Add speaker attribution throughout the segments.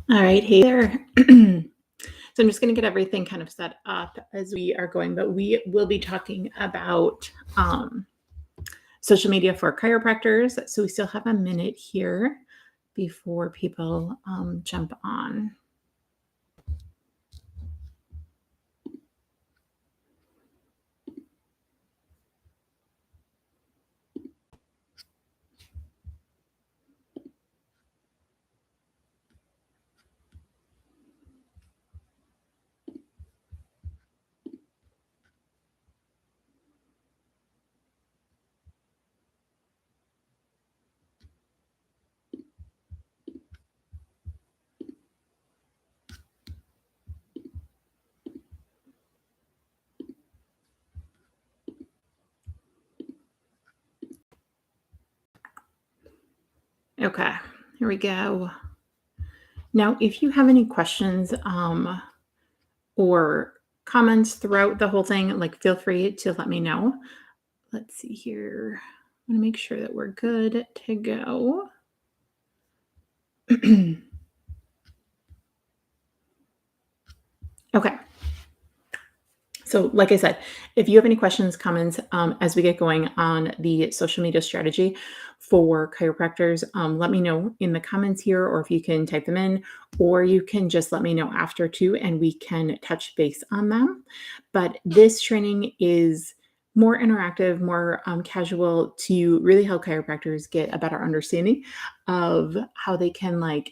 Speaker 1: All right. Hey there. So I'm just going to get everything kind of set up as we are going, but we will be talking about social media for chiropractors. So we still have a minute here before people jump on. Okay, here we go. Now, if you have any questions or comments throughout the whole thing, like feel free to let me know. Let's see here. I want to make sure that we're good to go. Okay. So, like I said, if you have any questions, comments as we get going on the social media strategy for chiropractors, let me know in the comments here, or if you can type them in, or you can just let me know after too, and we can touch base on them. But this training is more interactive, more casual to really help chiropractors get a better understanding of how they can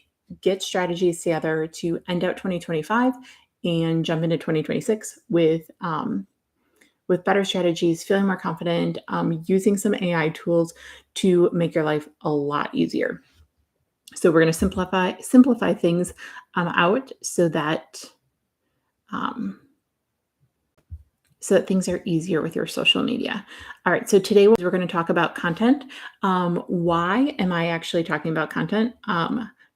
Speaker 1: get strategies together to end out 2025 and jump into 2026 with better strategies, feeling more confident, using some AI tools to make your life a lot easier. So we're going to simplify things out um, so that things are easier with your social media. All right, so today we're going to talk about content. Why am I actually talking about content?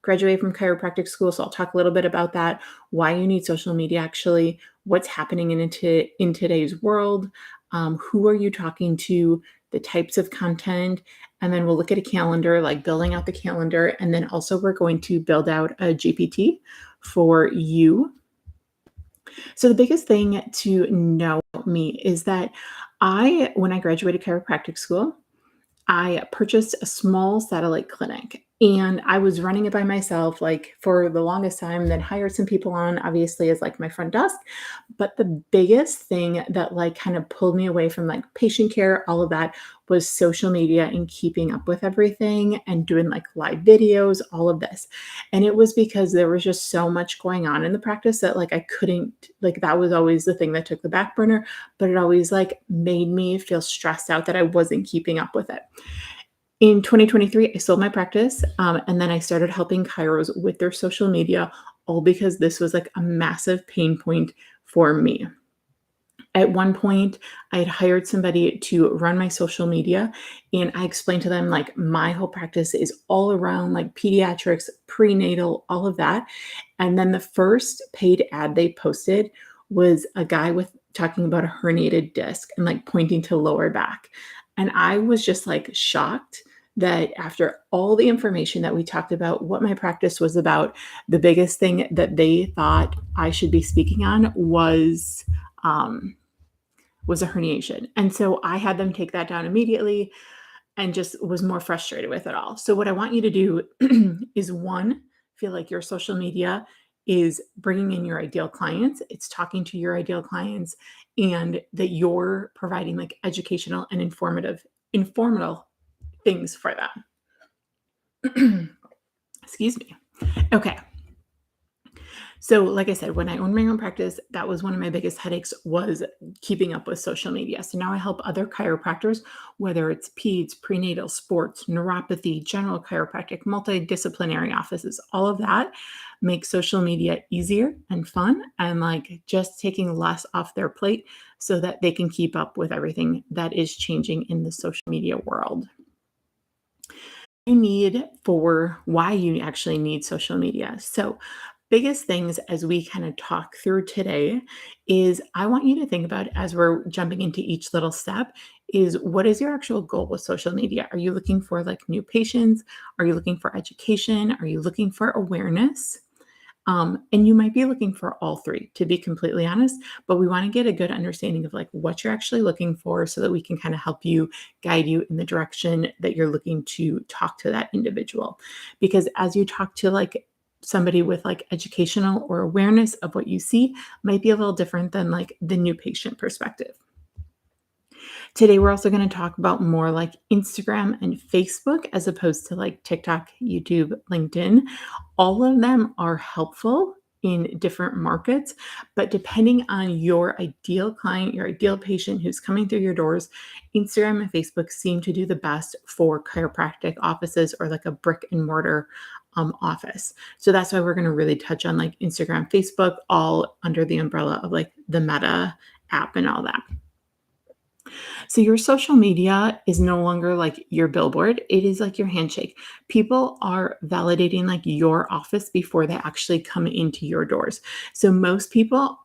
Speaker 1: Graduated from chiropractic school, so I'll talk a little bit about that, why you need social media actually, what's happening in today's world, who are you talking to, the types of content, and then we'll look at a calendar, like building out the calendar, and then also we're going to build out a GPT for you. So the biggest thing to know about me is that when I graduated chiropractic school, I purchased a small satellite clinic and I was running it by myself like for the longest time, then hired some people on obviously as like my front desk. But the biggest thing that like kind of pulled me away from like patient care, all of that was social media and keeping up with everything and doing like live videos, all of this. And it was because there was just so much going on in the practice that like I couldn't, like that was always the thing that took the back burner, but it always like made me feel stressed out that I wasn't keeping up with it. In 2023, I sold my practice, and then I started helping chiros with their social media, all because this was like a massive pain point for me. At one point, I had hired somebody to run my social media, and I explained to them like my whole practice is all around like pediatrics, prenatal, all of that. And then the first paid ad they posted was a guy with talking about a herniated disc and like pointing to lower back. And I was just like shocked that after all the information that we talked about, what my practice was about, the biggest thing that they thought I should be speaking on um, was a herniation. And so I had them take that down immediately and just was more frustrated with it all. So what I want you to do is one, feel like your social media is bringing in your ideal clients. It's talking to your ideal clients and that you're providing like educational and informative things for them. Excuse me. Okay. So, like I said, when I owned my own practice, that was one of my biggest headaches was keeping up with social media. So now I help other chiropractors, whether it's peds, prenatal, sports, neuropathy, general chiropractic, multidisciplinary offices, all of that make social media easier and fun and like just taking less off their plate so that they can keep up with everything that is changing in the social media world. You need for why you actually need social media. So, biggest things as we kind of talk through today is I want you to think about as we're jumping into each little step is what is your actual goal with social media? Are you looking for like new patients? Are you looking for education? Are you looking for awareness? And you might be looking for all three, to be completely honest, but we want to get a good understanding of like what you're actually looking for so that we can kind of help you guide you in the direction that you're looking to talk to that individual. Because as you talk to like somebody with like educational or awareness of what you see might be a little different than like the new patient perspective. Today, we're also going to talk about more like Instagram and Facebook as opposed to like TikTok, YouTube, LinkedIn. All of them are helpful in different markets, but depending on your ideal client, your ideal patient who's coming through your doors, Instagram and Facebook seem to do the best for chiropractic offices or like a brick and mortar office. So that's why we're going to really touch on like Instagram, Facebook, all under the umbrella of like the Meta app and all that. So your social media is no longer like your billboard. It is like your handshake. People are validating like your office before they actually come into your doors. So most people,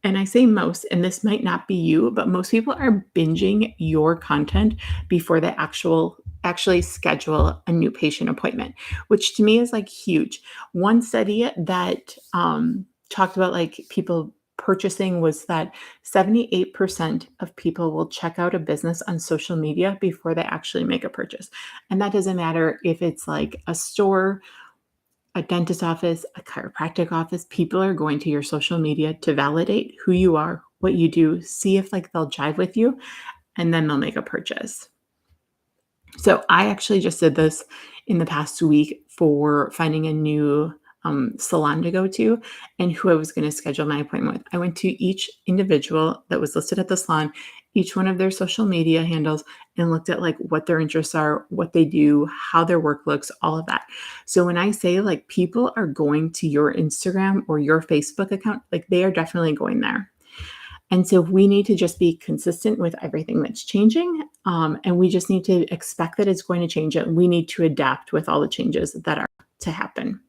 Speaker 1: and I say most, and this might not be you, but most people are binging your content before they actually schedule a new patient appointment, which to me is like huge. One study that talked about like people purchasing was that 78% of people will check out a business on social media before they actually make a purchase. And that doesn't matter if it's like a store, a dentist office, a chiropractic office. People are going to your social media to validate who you are, what you do, see if like they'll jive with you, and then they'll make a purchase. So I actually just did this in the past week for finding a new salon to go to and who I was going to schedule my appointment with. I went to each individual that was listed at the salon, each one of their social media handles, and looked at like what their interests are, what they do, how their work looks, all of that. So when I say like people are going to your Instagram or your Facebook account, like they are definitely going there. And so we need to just be consistent with everything that's changing. And we just need to expect that it's going to change and we need to adapt with all the changes that are to happen.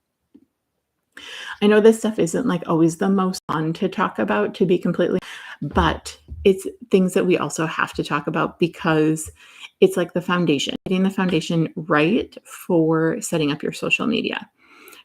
Speaker 1: I know this stuff isn't like always the most fun to talk about, to be completely, but it's things that we also have to talk about because it's like the foundation, getting the foundation right for setting up your social media.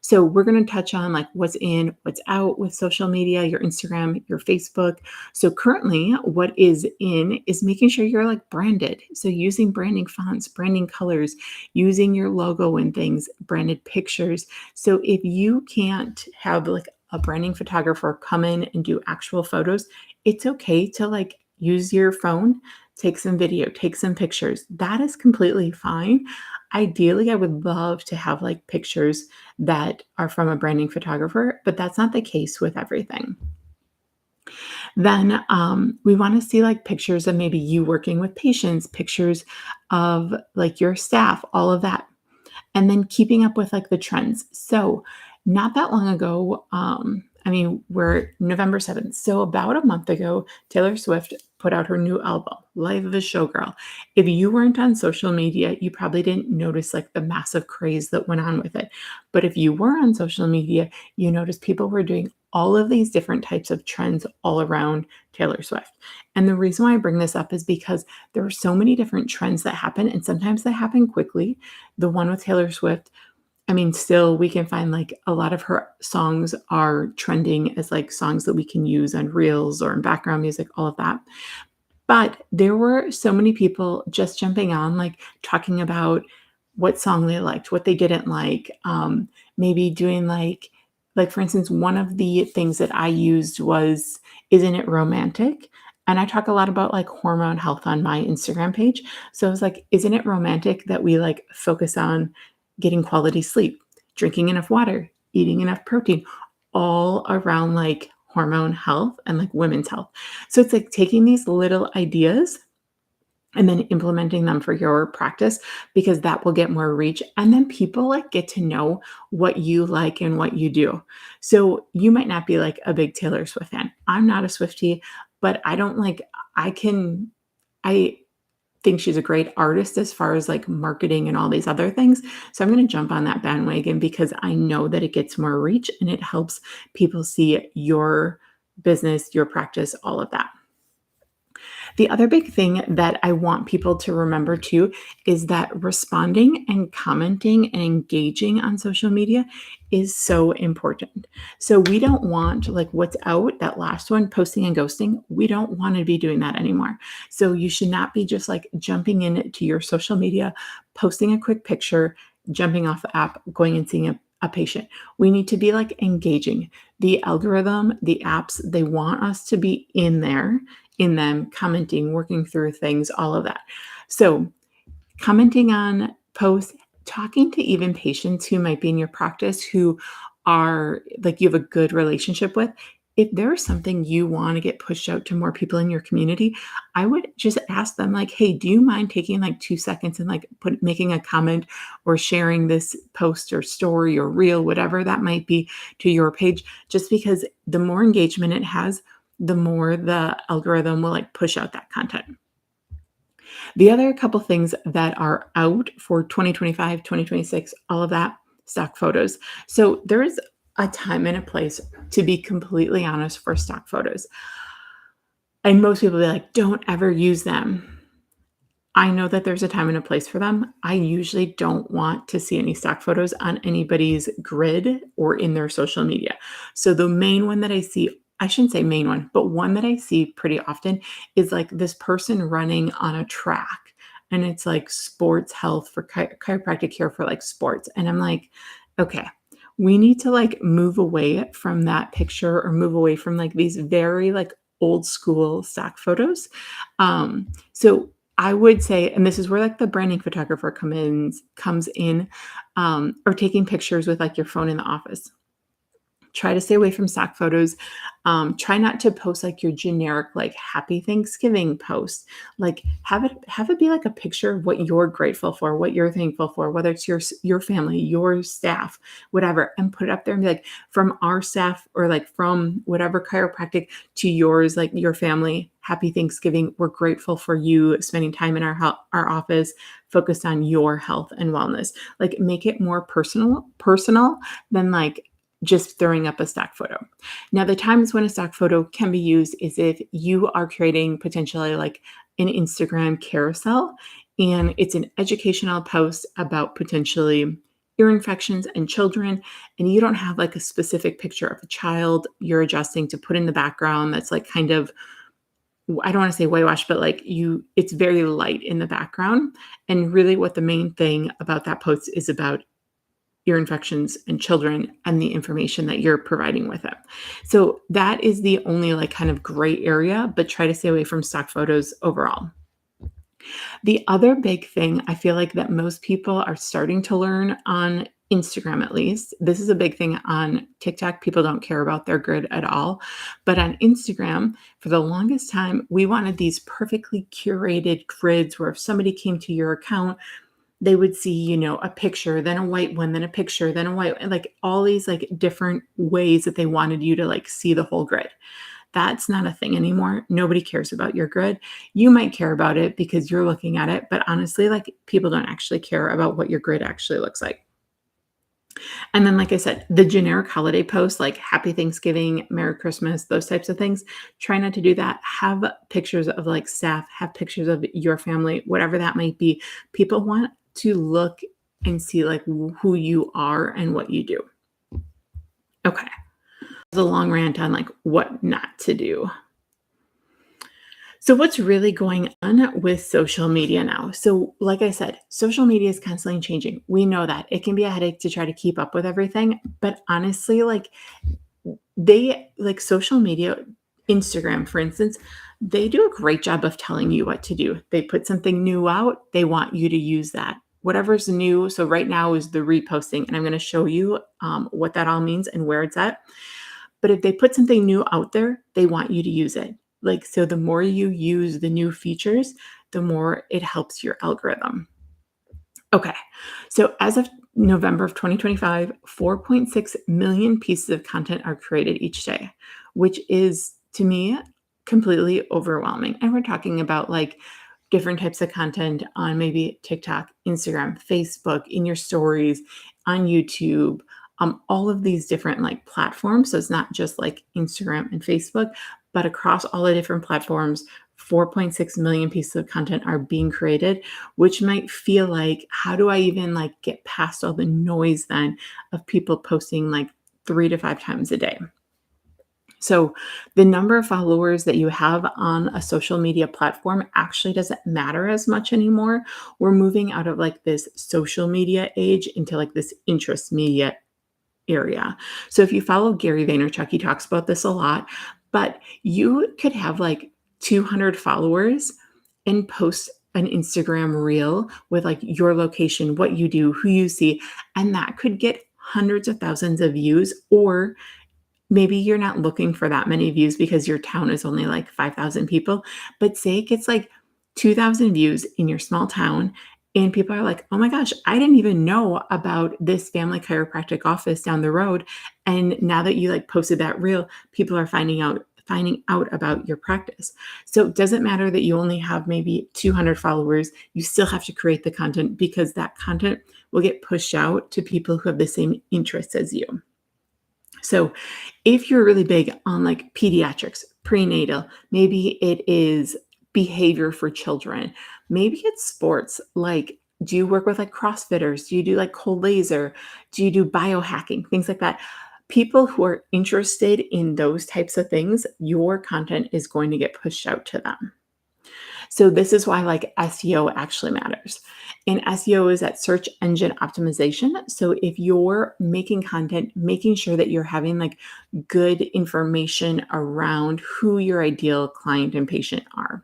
Speaker 1: So we're going to touch on like what's in, what's out with social media, your Instagram, your Facebook. So currently what is in is making sure you're like branded. So using branding fonts, branding colors, using your logo and things, branded pictures. So if you can't have like a branding photographer come in and do actual photos, it's okay to like use your phone, take some video, take some pictures. That is completely fine. Ideally, I would love to have like pictures that are from a branding photographer, but that's not the case with everything. Then we want to see like pictures of maybe you working with patients, pictures of like your staff, all of that. And then keeping up with like the trends. So not that long ago, we're November 7th. So about a month ago, Taylor Swift put out her new album, Life of a Showgirl. If you weren't on social media, you probably didn't notice like the massive craze that went on with it. But if you were on social media, you noticed people were doing all of these different types of trends all around Taylor Swift. And the reason why I bring this up is because there are so many different trends that happen, and sometimes they happen quickly. The one with Taylor Swift, still we can find like a lot of her songs are trending as like songs that we can use on reels or in background music, all of that. But there were so many people just jumping on, like talking about what song they liked, what they didn't like, maybe doing like for instance, one of the things that I used was, "Isn't it romantic?" And I talk a lot about like hormone health on my Instagram page. So I was like, "Isn't it romantic that we like focus on getting quality sleep, drinking enough water, eating enough protein, all around like hormone health and like women's health?" So it's like taking these little ideas and then implementing them for your practice because that will get more reach. And then people like get to know what you like and what you do. So you might not be like a big Taylor Swift fan. I'm not a Swiftie, but I can, I think she's a great artist as far as like marketing and all these other things. So I'm going to jump on that bandwagon because I know that it gets more reach and it helps people see your business, your practice, all of that. The other big thing that I want people to remember too is that responding and commenting and engaging on social media is so important. So we don't want like what's out, that last one, posting and ghosting. We don't want to be doing that anymore. So you should not be just like jumping into your social media, posting a quick picture, jumping off the app, going and seeing a patient. We need to be like engaging. The algorithm, the apps, they want us to be in there, in them, commenting, working through things, all of that. So, commenting on posts, talking to even patients who might be in your practice who are like you have a good relationship with. If there's something you want to get pushed out to more people in your community, I would just ask them like, "Hey, do you mind taking like 2 seconds and like making a comment or sharing this post or story or reel, whatever that might be, to your page?" Just because the more engagement it has, the more the algorithm will like push out that content. The other couple things that are out for 2025, 2026, all of that, stock photos. So there is a time and a place, to be completely honest, for stock photos. And most people be like, don't ever use them. I know that there's a time and a place for them. I usually don't want to see any stock photos on anybody's grid or in their social media. So the main one that I see, I shouldn't say main one, but one that I see pretty often is like this person running on a track. And it's like sports health for chiropractic care for like sports. And I'm like, okay, we need to like move away from that picture or move away from like these very like old school stock photos. So I would say, and this is where like the branding photographer comes in, or taking pictures with like your phone in the office. Try to stay away from stock photos. Try not to post like your generic like happy Thanksgiving post. Like have it be like a picture of what you're grateful for, what you're thankful for, whether it's your family, your staff, whatever, and put it up there and be like, from our staff or like from whatever chiropractic to yours, like your family. Happy Thanksgiving. We're grateful for you spending time in our office, focused on your health and wellness. Like make it more personal than like just throwing up a stock photo. Now, the times when a stock photo can be used is if you are creating potentially like an Instagram carousel and it's an educational post about potentially ear infections and children, and you don't have like a specific picture of a child you're adjusting to put in the background that's like kind of, I don't want to say whitewash, but like it's very light in the background. And really what the main thing about that post is about ear infections and children and the information that you're providing with it. So that is the only like kind of gray area, but try to stay away from stock photos overall. The other big thing I feel like that most people are starting to learn on Instagram, at least, this is a big thing on TikTok. People don't care about their grid at all. But on Instagram, for the longest time, we wanted these perfectly curated grids where if somebody came to your account, they would see, a picture, then a white one, then a picture, then a white, and like all these like different ways that they wanted you to like see the whole grid. That's not a thing anymore. Nobody cares about your grid. You might care about it because you're looking at it, but honestly, like people don't actually care about what your grid actually looks like. And then, like I said, the generic holiday posts like Happy Thanksgiving, Merry Christmas, those types of things, try not to do that. Have pictures of like staff, have pictures of your family, whatever that might be. People want to look and see like who you are and what you do. Okay. It's a long rant on like what not to do. So, what's really going on with social media now? So, like I said, social media is constantly changing. We know that it can be a headache to try to keep up with everything. But honestly, like they like social media, Instagram, for instance, they do a great job of telling you what to do. They put something new out, they want you to use that. Whatever's new. So, right now is the reposting, and I'm going to show you what that all means and where it's at. But if they put something new out there, they want you to use it. Like, so the more you use the new features, the more it helps your algorithm. Okay. So as of November of 2025, 4.6 million pieces of content are created each day, which is to me completely overwhelming. And we're talking about like different types of content on maybe TikTok, Instagram, Facebook, in your stories, on YouTube, all of these different like platforms. So it's not just like Instagram and Facebook, but across all the different platforms 4.6 million pieces of content are being created, which might feel like, how do I even like get past all the noise then of people posting like 3 to 5 times a day? So, the number of followers that you have on a social media platform actually doesn't matter as much anymore. We're moving out of like this social media age into like this interest media area. So, if you follow Gary Vaynerchuk, he talks about this a lot, but you could have like 200 followers and post an Instagram reel with like your location, what you do, who you see, and that could get hundreds of thousands of views. Or maybe you're not looking for that many views because your town is only like 5,000 people, but say it gets like 2,000 views in your small town, and people are like, "Oh my gosh, I didn't even know about this family chiropractic office down the road." And now that you like posted that reel, people are finding out about your practice. So it doesn't matter that you only have maybe 200 followers, you still have to create the content because that content will get pushed out to people who have the same interests as you. So if you're really big on like pediatrics, prenatal, maybe it is behavior for children, maybe it's sports. Like, do you work with like CrossFitters? Do you do like cold laser? Do you do biohacking? Things like that. People who are interested in those types of things, your content is going to get pushed out to them. So this is why like SEO actually matters. And SEO is at search engine optimization. So if you're making content, making sure that you're having like good information around who your ideal client and patient are.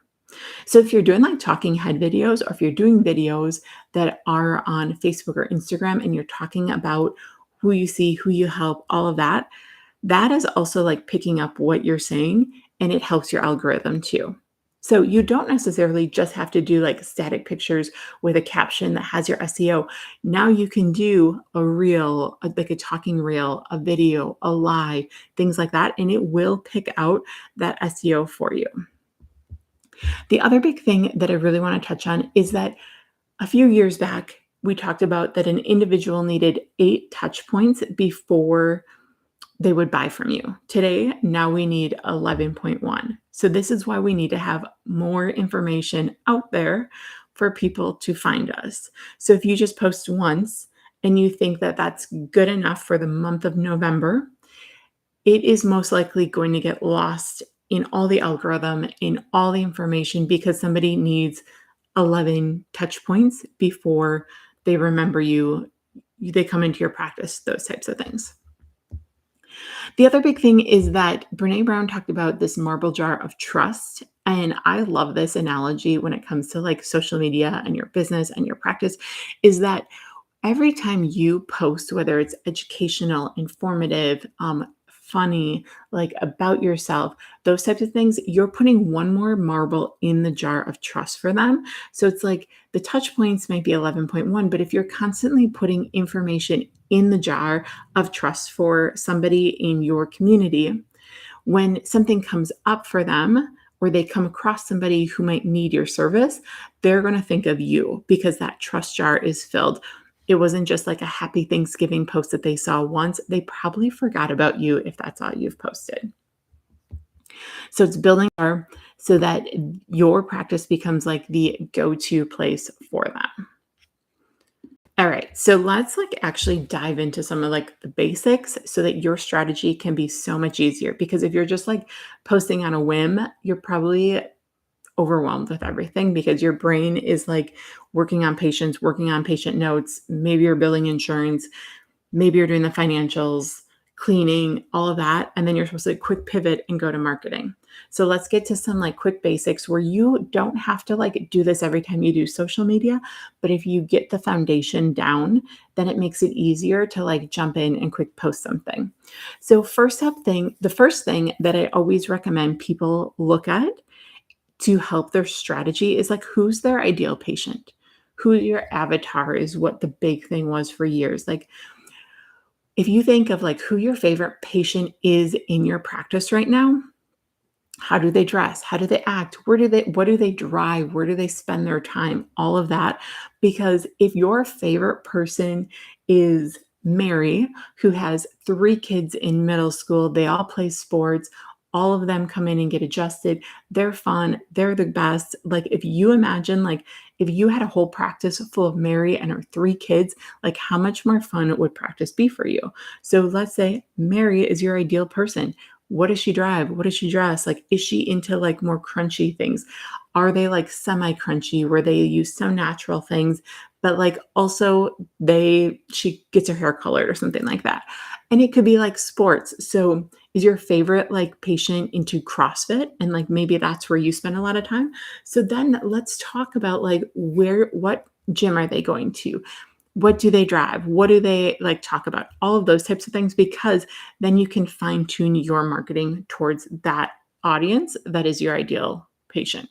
Speaker 1: So if you're doing like talking head videos, or if you're doing videos that are on Facebook or Instagram and you're talking about who you see, who you help, all of that, that is also like picking up what you're saying, and it helps your algorithm too. So you don't necessarily just have to do like static pictures with a caption that has your SEO. Now you can do a reel, like a talking reel, a video, a live, things like that, and it will pick out that SEO for you. The other big thing that I really want to touch on is that a few years back, we talked about that an individual needed 8 touch points before they would buy from you. Today, now we need 11.1. So this is why we need to have more information out there for people to find us. So if you just post once and you think that that's good enough for the month of November, it is most likely going to get lost in all the algorithm, in all the information, because somebody needs 11 touch points before they remember you, they come into your practice, those types of things. The other big thing is that Brene Brown talked about this marble jar of trust. And I love this analogy when it comes to like social media and your business and your practice, is that every time you post, whether it's educational, informative, funny, like about yourself, those types of things, you're putting one more marble in the jar of trust for them. So it's like the touch points might be 11.1, but if you're constantly putting information in the jar of trust for somebody in your community, when something comes up for them, or they come across somebody who might need your service, they're going to think of you because that trust jar is filled. It wasn't just like a happy Thanksgiving post that they saw once. They probably forgot about you if that's all you've posted. So it's building so that your practice becomes like the go-to place for them. All right, so let's like actually dive into some of like the basics so that your strategy can be so much easier. Because if you're just like posting on a whim, you're probably overwhelmed with everything because your brain is like working on patients, working on patient notes. Maybe you're billing insurance, maybe you're doing the financials, cleaning, all of that. And then you're supposed to quick pivot and go to marketing. So let's get to some like quick basics where you don't have to like do this every time you do social media. But if you get the foundation down, then it makes it easier to like jump in and quick post something. So the first thing that I always recommend people look at to help their strategy is like, who's their ideal patient? Who your avatar is, what the big thing was for years. Like, if you think of like who your favorite patient is in your practice right now, how do they dress? How do they act? What do they drive? Where do they spend their time? All of that. Because if your favorite person is Mary, who has 3 kids in middle school, they all play sports, all of them come in and get adjusted. They're fun. They're the best. Like if you imagine, like if you had a whole practice full of Mary and her 3 kids, like how much more fun would practice be for you? So let's say Mary is your ideal person. What does she drive? What does she dress? Like, is she into like more crunchy things? Are they like semi crunchy where they use some natural things, but like also she gets her hair colored or something like that? And it could be like sports. So is your favorite like patient into CrossFit? And like maybe that's where you spend a lot of time. So then let's talk about like what gym are they going to? What do they drive? What do they like talk about? All of those types of things, because then you can fine tune your marketing towards that audience that is your ideal patient.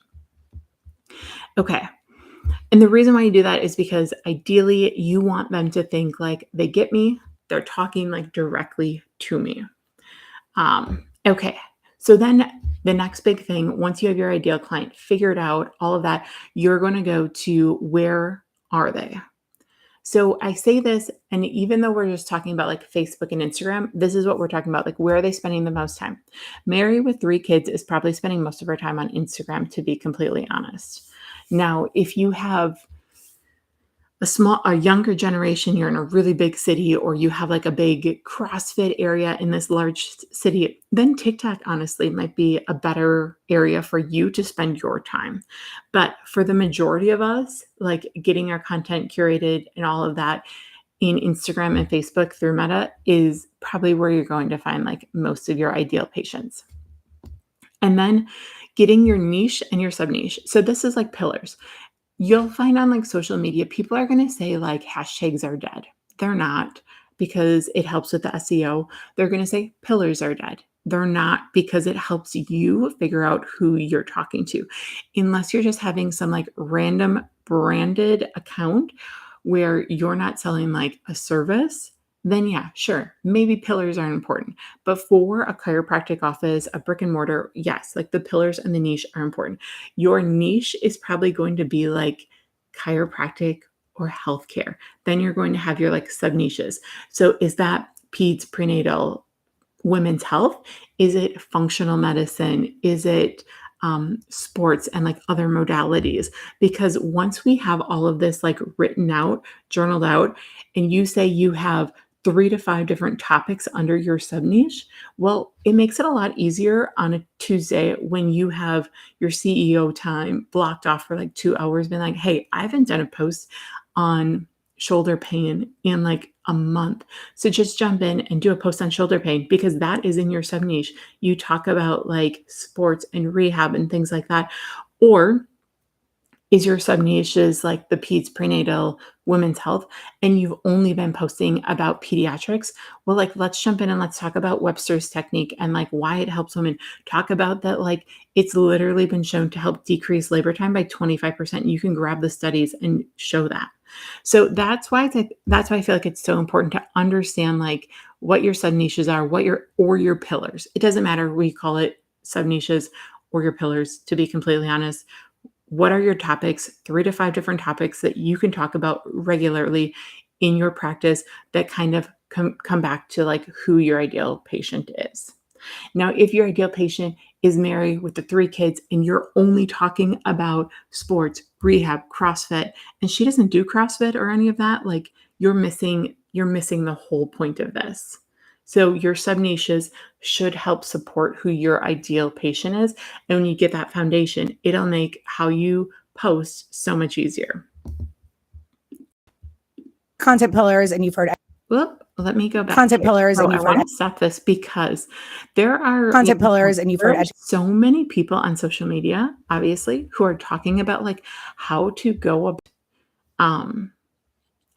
Speaker 1: Okay. And the reason why you do that is because ideally you want them to think like they get me, they're talking like directly to me. Okay. So then the next big thing, once you have your ideal client figured out, all of that, you're going to go to where are they? So I say this, and even though we're just talking about like Facebook and Instagram, this is what we're talking about. Like, where are they spending the most time? Mary with 3 kids is probably spending most of her time on Instagram, to be completely honest. Now, if you have a younger generation, you're in a really big city, or you have like a big CrossFit area in this large city, then TikTok honestly might be a better area for you to spend your time. But for the majority of us, like getting our content curated and all of that in Instagram and Facebook through Meta is probably where you're going to find like most of your ideal patients. And then getting your niche and your sub niche. So this is like pillars. You'll find on like social media, people are going to say like hashtags are dead. They're not, because it helps with the SEO. They're going to say pillars are dead. They're not, because it helps you figure out who you're talking to. Unless you're just having some like random branded account where you're not selling like a service, then yeah, sure, maybe pillars aren't important. But for a chiropractic office, a brick and mortar, yes, like the pillars and the niche are important. Your niche is probably going to be like chiropractic or healthcare. Then you're going to have your like sub niches. So is that peds, prenatal, women's health? Is it functional medicine? Is it sports and like other modalities? Because once we have all of this like written out, journaled out, and you say you have 3 to 5 different topics under your sub niche, well, it makes it a lot easier on a Tuesday when you have your CEO time blocked off for like 2 hours, being like, hey, I haven't done a post on shoulder pain in like a month. So just jump in and do a post on shoulder pain, because that is in your sub niche. You talk about like sports and rehab and things like that. Or is your sub niches like the peds, prenatal, women's health, and you've only been posting about pediatrics? Well, like let's jump in and let's talk about Webster's technique and like why it helps women. Talk about that, like it's literally been shown to help decrease labor time by 25%. You can grab the studies and show that. So that's why I feel like it's so important to understand like what your sub niches are, or your pillars. It doesn't matter, we call it sub niches or your pillars, to be completely honest. What are your topics? 3 to 5 different topics that you can talk about regularly in your practice that kind of come back to like who your ideal patient is. Now, if your ideal patient is Mary with the 3 kids and you're only talking about sports, rehab, CrossFit, and she doesn't do CrossFit or any of that, like you're missing the whole point of this. So your sub niches should help support who your ideal patient is. And when you get that foundation, it'll make how you post so much easier.
Speaker 2: Content pillars, and you've heard
Speaker 1: Whoop, let me go back.
Speaker 2: content pillars,
Speaker 1: So
Speaker 2: and
Speaker 1: I
Speaker 2: you've
Speaker 1: want
Speaker 2: heard
Speaker 1: to set this because there are
Speaker 2: content pillars, and you've
Speaker 1: there
Speaker 2: heard
Speaker 1: are so many people on social media, obviously, who are talking about like how to go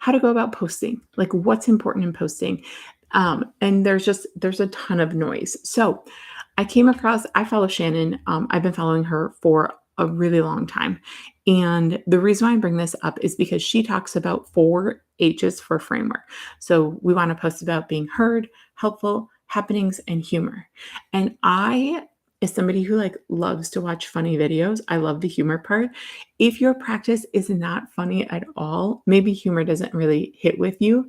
Speaker 1: about posting, like what's important in posting. And there's a ton of noise. So I follow Shannon. I've been following her for a really long time. And the reason why I bring this up is because she talks about 4 H's for framework. So we want to post about being heard, helpful, happenings, and humor. And I, as somebody who like loves to watch funny videos, I love the humor part. If your practice is not funny at all, maybe humor doesn't really hit with you,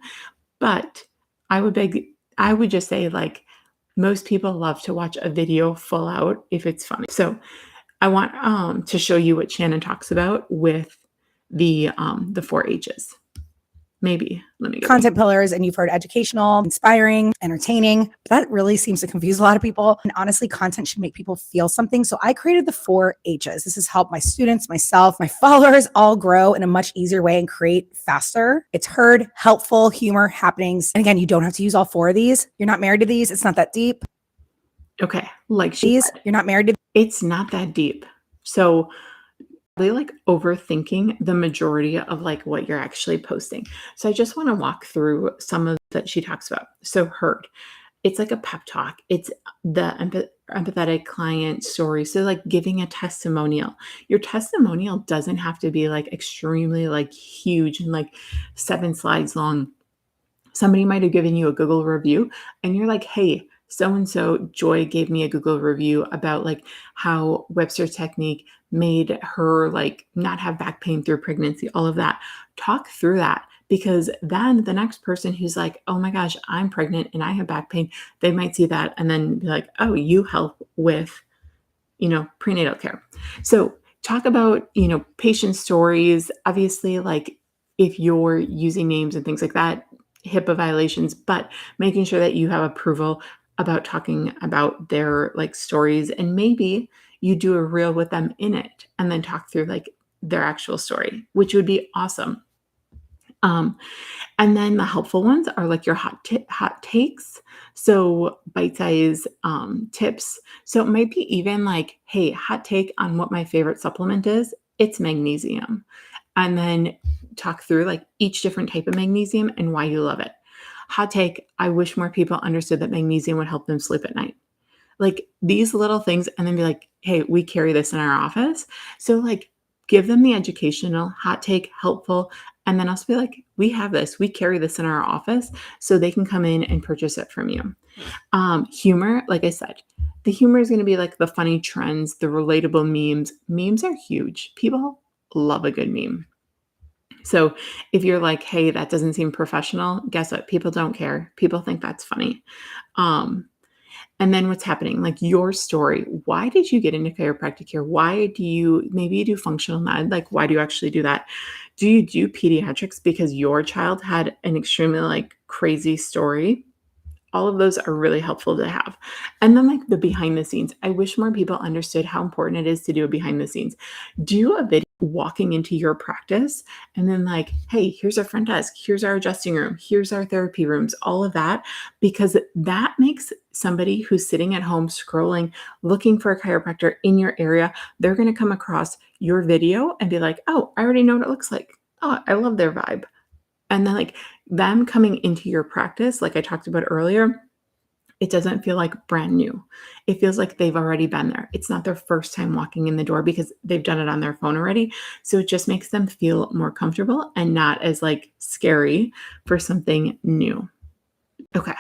Speaker 1: but I would just say like Most people love to watch a video full out if it's funny. So I want to show you what Shannon talks about with the 4 H's. Maybe let me go.
Speaker 2: Content pillars, and you've heard educational, inspiring, entertaining. But that really seems to confuse a lot of people. And honestly, content should make people feel something. So I created the 4 H's. This has helped my students, myself, my followers all grow in a much easier way and create faster. It's heard, helpful, humor, happenings. And again, you don't have to use all 4 of these. You're not married to these. It's not that deep.
Speaker 1: Okay, like she said,
Speaker 2: You're not married to.
Speaker 1: it's not that deep. So they like overthinking the majority of like what you're actually posting. So I just want to walk through some of that she talks about. So heard, it's like a pep talk. It's the empathetic client story. So like giving a testimonial. Your testimonial doesn't have to be like extremely like huge and like 7 slides long. Somebody might have given you a Google review and you're like, hey, so-and-so Joy gave me a Google review about like how Webster technique made her like not have back pain through pregnancy, all of that. Talk through that, because then the next person who's like, oh my gosh, I'm pregnant and I have back pain, they might see that and then be like, oh, you help with, prenatal care. So talk about, patient stories, obviously, like if you're using names and things like that, HIPAA violations, but making sure that you have approval about talking about their like stories, and maybe you do a reel with them in it and then talk through like their actual story, which would be awesome. And then the helpful ones are like your hot takes. So bite-size tips. So it might be even like, hey, hot take on what my favorite supplement is. It's magnesium. And then talk through like each different type of magnesium and why you love it. Hot take, I wish more people understood that magnesium would help them sleep at night. Like these little things, and then be like, hey, we carry this in our office. So like give them the educational, hot take, helpful, and then also be like, we have this, we carry this in our office, so they can come in and purchase it from you. Humor, like I said, the humor is going to be like the funny trends, the relatable memes. Memes are huge. People love a good meme. So if you're like, hey, that doesn't seem professional, guess what? People don't care. People think that's funny. And then what's happening, like your story. Why did you get into chiropractic care? Why do you, maybe you do functional med, like why do you actually do that? Do you do pediatrics because your child had an extremely like crazy story? All of those are really helpful to have. And then like the behind the scenes. I wish more people understood how important it is to do a behind the scenes. Do a video walking into your practice and then like, hey, here's our front desk, here's our adjusting room, here's our therapy rooms, all of that, because that makes somebody who's sitting at home scrolling, looking for a chiropractor in your area, they're going to come across your video and be like, oh, I already know what it looks like. Oh, I love their vibe. And then like them coming into your practice, like I talked about earlier, it doesn't feel like brand new. It feels like they've already been there. It's not their first time walking in the door because they've done it on their phone already. So it just makes them feel more comfortable and not as like scary for something new. Okay.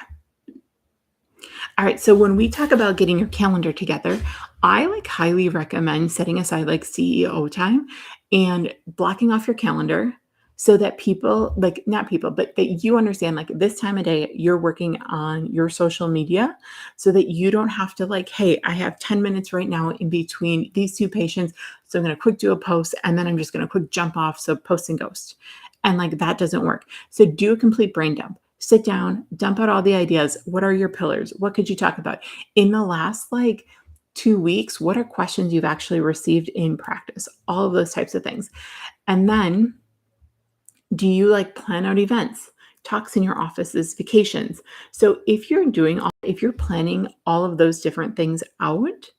Speaker 1: All right. So when we talk about getting your calendar together, I like highly recommend setting aside like CEO time and blocking off your calendar so that people, like not people, but that you understand like this time of day you're working on your social media, so that you don't have to like, hey, I have 10 minutes right now in between these 2 patients. So I'm going to quick do a post and then I'm just going to quick jump off. So post and ghost. And like that doesn't work. So do a complete brain dump. Sit down, dump out all the ideas. What are your pillars? What could you talk about in the last like 2 weeks? What are questions you've actually received in practice? All of those types of things. And then do you like plan out events, talks in your offices, vacations? So if you're planning all of those different things out,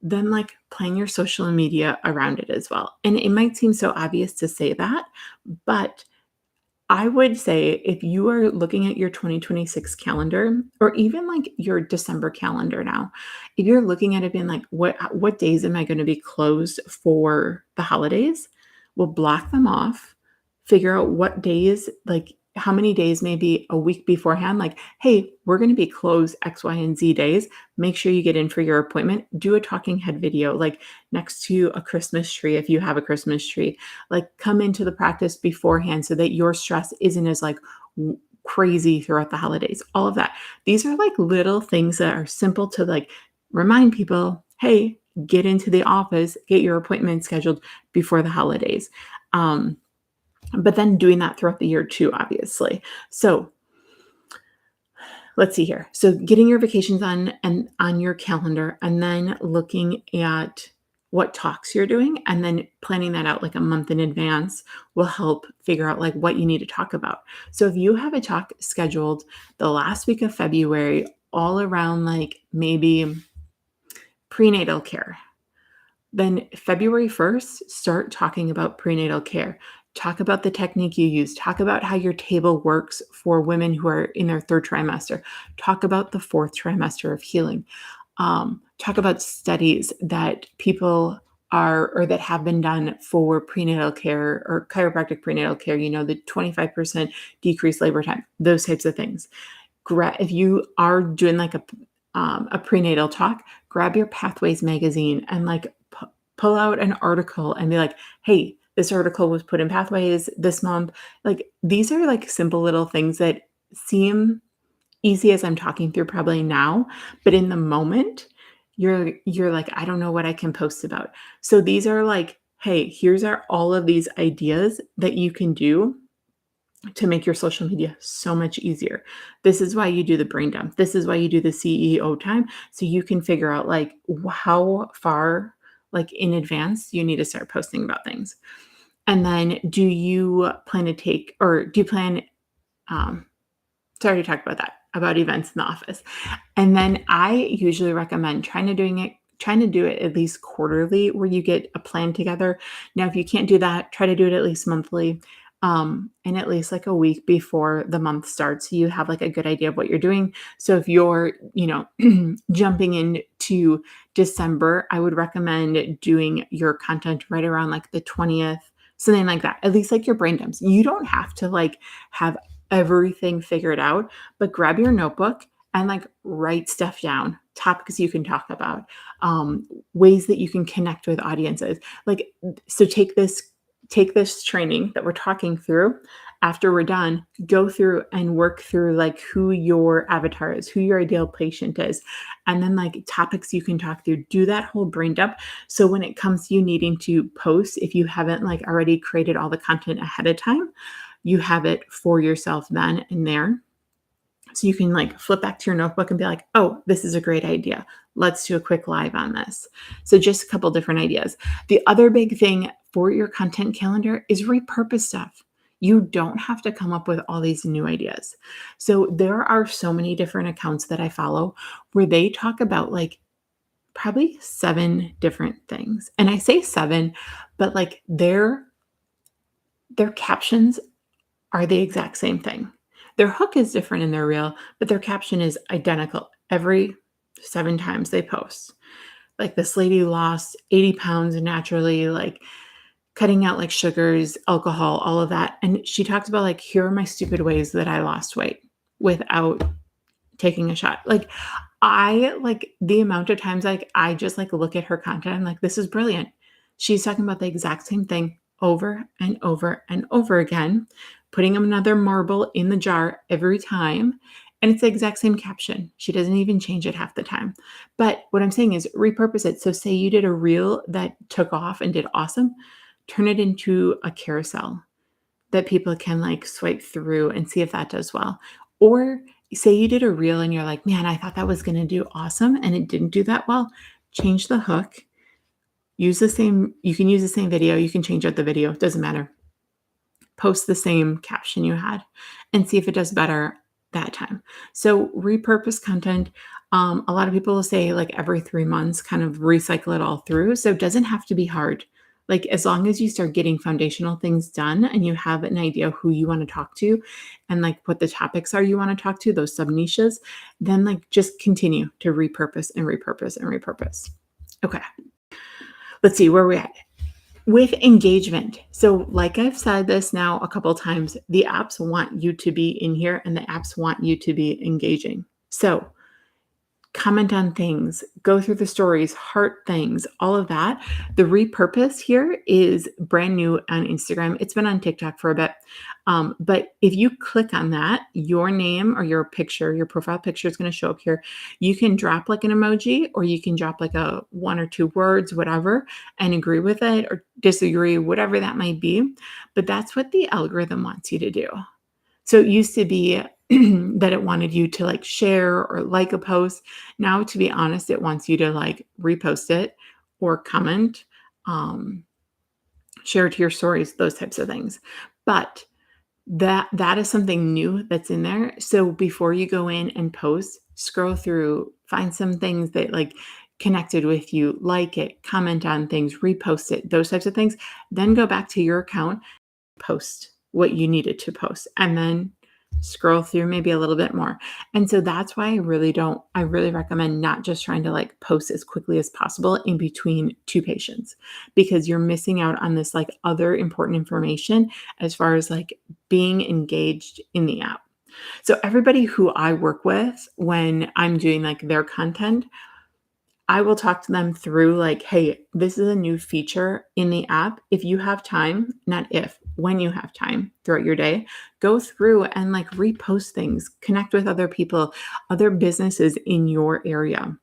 Speaker 1: then like plan your social media around it as well. And it might seem so obvious to say that, but I would say if you are looking at your 2026 calendar or even like your December calendar now, if you're looking at it being like, what days am I going to be closed for the holidays? We'll block them off, figure out what days, like how many days, maybe a week beforehand, like, hey, we're going to be closed X, Y, and Z days. Make sure you get in for your appointment. Do a talking head video, like next to a Christmas tree if you have a Christmas tree. Like come into the practice beforehand so that your stress isn't as like crazy throughout the holidays, all of that. These are like little things that are simple to like remind people, hey, get into the office, get your appointment scheduled before the holidays. Um, but then doing that throughout the year too, obviously. So let's see here. So getting your vacations on your calendar and then looking at what talks you're doing and then planning that out like a month in advance will help figure out like what you need to talk about. So if you have a talk scheduled the last week of February all around like maybe prenatal care, then February 1st, start talking about prenatal care. Talk about the technique you use. Talk about how your table works for women who are in their third trimester. Talk about the fourth trimester of healing. Talk about studies that people are or that have been done for prenatal care or chiropractic prenatal care, the 25% decreased labor time, those types of things. If you are doing like a prenatal talk, grab your Pathways magazine and like pull out an article and be like, hey, this article was put in Pathways this month. Like these are like simple little things that seem easy as I'm talking through probably now, but in the moment, you're like, I don't know what I can post about. So these are like, hey, here's all of these ideas that you can do to make your social media so much easier. This is why you do the brain dump. This is why you do the CEO time. So you can figure out like how far like in advance you need to start posting about things. And then do you plan to take or do you plan sorry to talk about that, about events in the office. And then I usually recommend trying to do it at least quarterly where you get a plan together. Now, if you can't do that, try to do it at least monthly. And at least like a week before the month starts, so you have like a good idea of what you're doing. So if you're, jumping into December, I would recommend doing your content right around like the 20th, something like that. At least like your brain dumps. You don't have to like have everything figured out, but grab your notebook and like write stuff down, topics you can talk about, ways that you can connect with audiences. Like, so take this training that we're talking through. After we're done, go through and work through like who your avatar is, who your ideal patient is, and then like topics you can talk through. Do that whole brain dump. So when it comes to you needing to post, if you haven't like already created all the content ahead of time, you have it for yourself then and there. So you can like flip back to your notebook and be like, oh, this is a great idea. Let's do a quick live on this. So just a couple different ideas. The other big thing for your content calendar is repurpose stuff. You don't have to come up with all these new ideas. So there are so many different accounts that I follow where they talk about like probably 7 different things. And I say 7, but like their captions are the exact same thing. Their hook is different in their reel, but their caption is identical every 7 times they post. Like this lady lost 80 pounds naturally, like cutting out like sugars, alcohol, all of that. And she talks about like, here are my stupid ways that I lost weight without taking a shot. Like I like the amount of times like I just like look at her content and like, this is brilliant. She's talking about the exact same thing over and over and over again, putting another marble in the jar every time. And it's the exact same caption. She doesn't even change it half the time. But what I'm saying is repurpose it. So say you did a reel that took off and did awesome, turn it into a carousel that people can like swipe through and see if that does well. Or say you did a reel and you're like, man, I thought that was going to do awesome and it didn't do that well. Change the hook. You can use the same video. You can change out the video. It doesn't matter. Post the same caption you had and see if it does better that time. So repurpose content. A lot of people will say like every 3 months, kind of recycle it all through. So it doesn't have to be hard. Like as long as you start getting foundational things done and you have an idea of who you want to talk to and like what the topics are you want to talk to, those sub niches, then like just continue to repurpose and repurpose and repurpose. Okay. Let's see where we're at. With engagement. So like I've said this now a couple of times, the apps want you to be in here and the apps want you to be engaging. So comment on things, go through the stories, heart things, all of that. The repurpose here is brand new on Instagram. It's been on TikTok for a bit. But if you click on that, your name or your picture, your profile picture is going to show up here. You can drop like an emoji or you can drop like a one or two words, whatever, and agree with it or disagree, whatever that might be. But that's what the algorithm wants you to do. So it used to be that it wanted you to like share or like a post. Now, to be honest, it wants you to like repost it or comment, um, share it to your stories, those types of things. But that is something new that's in there. So before you go in and post, scroll through, find some things that like connected with you, like it, comment on things, repost it, those types of things. Then go back to your account, post what you needed to post, and then scroll through maybe a little bit more. And so that's why I really recommend not just trying to like post as quickly as possible in between two patients, because you're missing out on this like other important information as far as like being engaged in the app. So everybody who I work with when I'm doing like their content, I will talk to them through like, hey, this is a new feature in the app. If you have time, not if, when you have time throughout your day, go through and like repost things, connect with other people, other businesses in your area.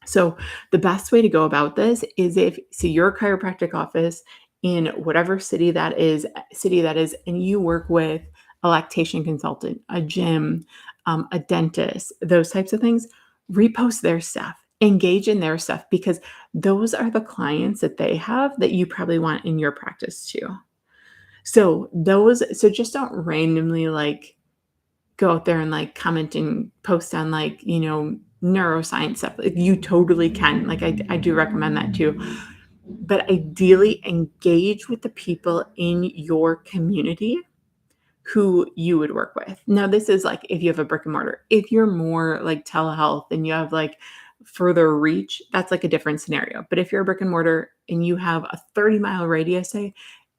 Speaker 1: So the best way to go about this is if so your chiropractic office in whatever city that is, and you work with a lactation consultant, a gym, a dentist, those types of things, repost their stuff, engage in their stuff because those are the clients that they have that you probably want in your practice too. So just don't randomly like go out there and like comment and post on like, neuroscience stuff. Like, you totally can. Like I do recommend that too. But ideally engage with the people in your community who you would work with. Now, this is like if you have a brick and mortar. If you're more like telehealth and you have like further reach, that's like a different scenario. But if you're a brick and mortar and you have a 30-mile radius, say,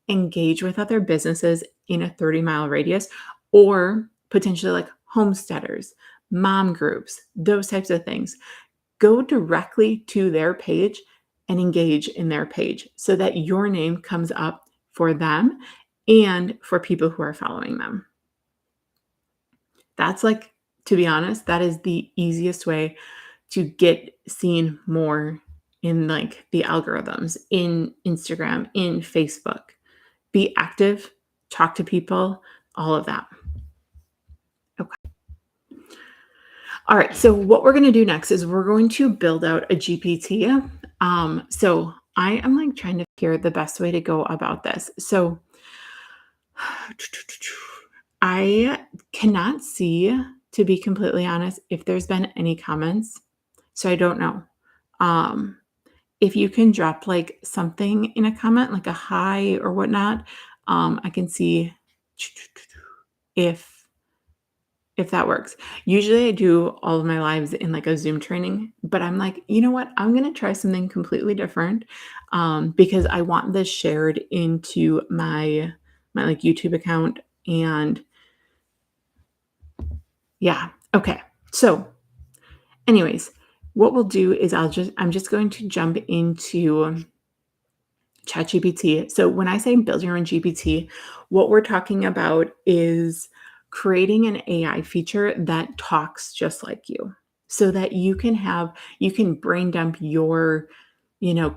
Speaker 1: engage with other businesses in a 30-mile radius or potentially like homesteaders, mom groups, those types of things. Go directly to their page and engage in their page so that your name comes up for them and for people who are following them. That's like, to be honest, that is the easiest way to get seen more in like the algorithms in Instagram, in Facebook. Be active, talk to people, all of that. Okay. All right. So what we're going to do next is we're going to build out a GPT. So I am like trying to figure the best way to go about this. So I cannot see, to be completely honest, if there's been any comments. So I don't know. Um, if you can drop like something in a comment, like a hi or whatnot, I can see if that works. Usually I do all of my lives in like a Zoom training, but I'm like, you know what? I'm going to try something completely different because I want this shared into my like YouTube account. And yeah. Okay. So anyways, what we'll do is I'm just going to jump into ChatGPT. So when I say build your own GPT, what we're talking about is creating an AI feature that talks just like you so that you can brain dump your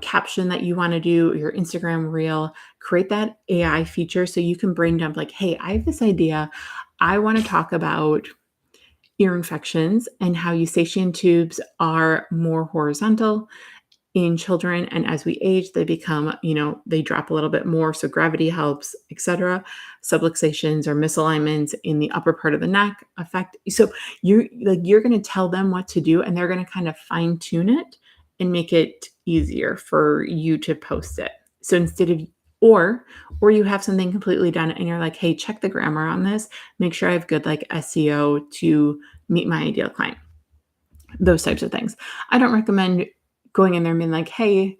Speaker 1: caption that you want to do, your Instagram reel, create that AI feature so you can brain dump like, hey, I have this idea. I want to talk about ear infections and how eustachian tubes are more horizontal in children, and as we age they become, they drop a little bit more, so gravity helps, etc. Subluxations or misalignments in the upper part of the neck affect, so you're going to tell them what to do and they're going to kind of fine tune it and make it easier for you to post it. So instead of or you have something completely done and you're like, hey, check the grammar on this, make sure I have good like SEO to meet my ideal client, those types of things. I don't recommend going in there and being like, hey,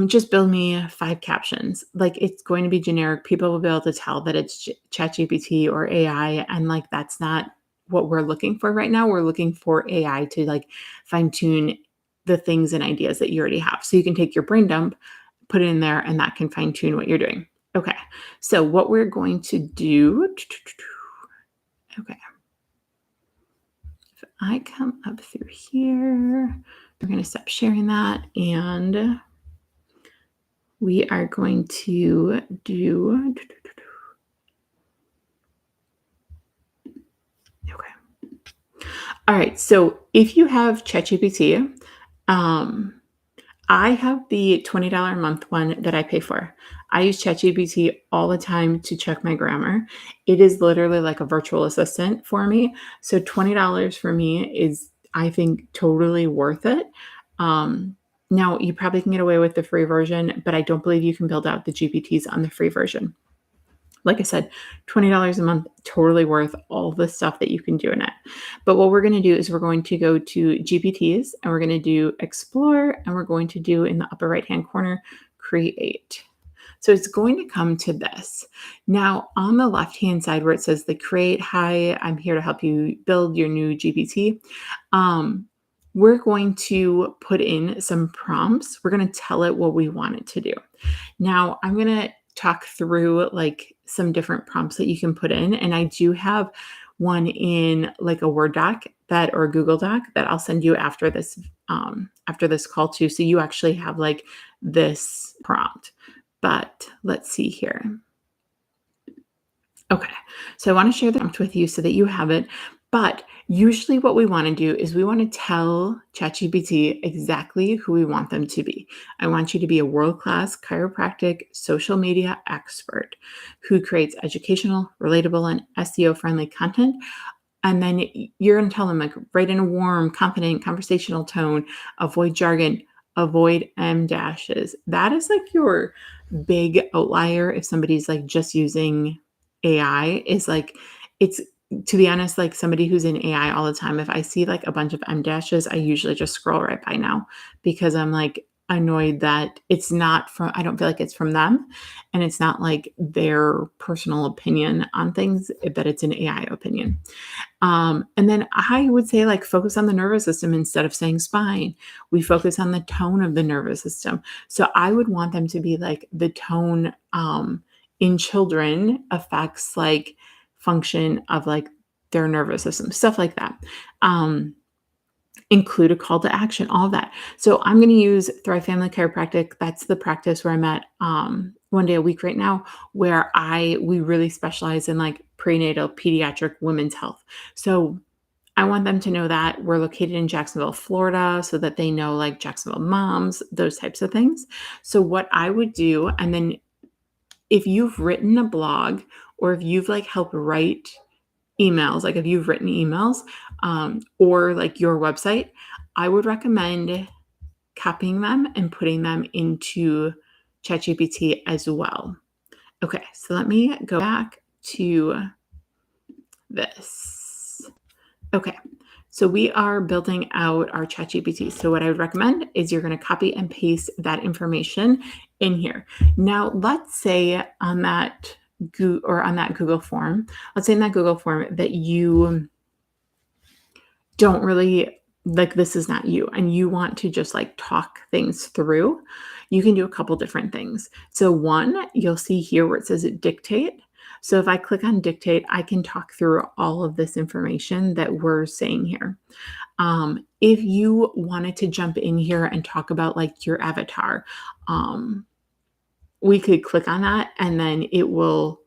Speaker 1: just build me 5 captions. Like, it's going to be generic. People will be able to tell that it's ChatGPT or AI, and like that's not what we're looking for right now. We're looking for AI to like fine tune the things and ideas that you already have. So you can take your brain dump, put it in there, and that can fine tune what you're doing. Okay. So what we're going to do, okay. If I come up through here, we're going to stop sharing that, and we are going to do, okay. All right. So if you have ChatGPT, I have the $20 a month one that I pay for. I use ChatGPT all the time to check my grammar. It is literally like a virtual assistant for me. So $20 for me is, I think, totally worth it. Now, you probably can get away with the free version, but I don't believe you can build out the GPTs on the free version. Like I said, $20 a month, totally worth all the stuff that you can do in it. But what we're going to do is we're going to go to GPTs and we're going to do explore, and we're going to do in the upper right-hand corner, create. So it's going to come to this. Now, on the left-hand side where it says the create, hi, I'm here to help you build your new GPT. We're going to put in some prompts. We're going to tell it what we want it to do. Now, I'm going to talk through like some different prompts that you can put in. And I do have one in like a Word doc that, or a Google Doc, that I'll send you after this call too. So you actually have like this prompt. But let's see here. Okay, so I want to share the prompt with you so that you have it. But usually what we want to do is we want to tell ChatGPT exactly who we want them to be. I want you to be a world-class chiropractic social media expert who creates educational, relatable, and SEO-friendly content. And then you're going to tell them, like, write in a warm, confident, conversational tone, avoid jargon, avoid M dashes. That is like your big outlier if somebody's like just using AI, is like, it's, to be honest, like somebody who's in AI all the time, if I see like a bunch of M dashes, I usually just scroll right by now because I'm like annoyed that it's not from, I don't feel like it's from them and it's not like their personal opinion on things, but it's an AI opinion. And then I would say like focus on the nervous system instead of saying spine. We focus on the tone of the nervous system. So I would want them to be like the tone in children affects like function of like their nervous system, stuff like that. Include a call to action, all of that. So I'm going to use Thrive Family Chiropractic. That's the practice where I'm at one day a week right now, where we really specialize in like prenatal pediatric women's health. So I want them to know that we're located in Jacksonville, Florida, so that they know like Jacksonville moms, those types of things. So what I would do, and then if you've written a blog or if you've like helped write emails, like if you've written emails or like your website, I would recommend copying them and putting them into ChatGPT as well. Okay, so let me go back to this. Okay, so we are building out our ChatGPT. So what I would recommend is you're going to copy and paste that information in here. Now, let's say on that Google form, let's say in that Google form that you don't really like, this is not you, and you want to just like talk things through. You can do a couple different things. So one, you'll see here where it says dictate. So if I click on dictate, I can talk through all of this information that we're saying here. If you wanted to jump in here and talk about like your avatar, we could click on that and then it will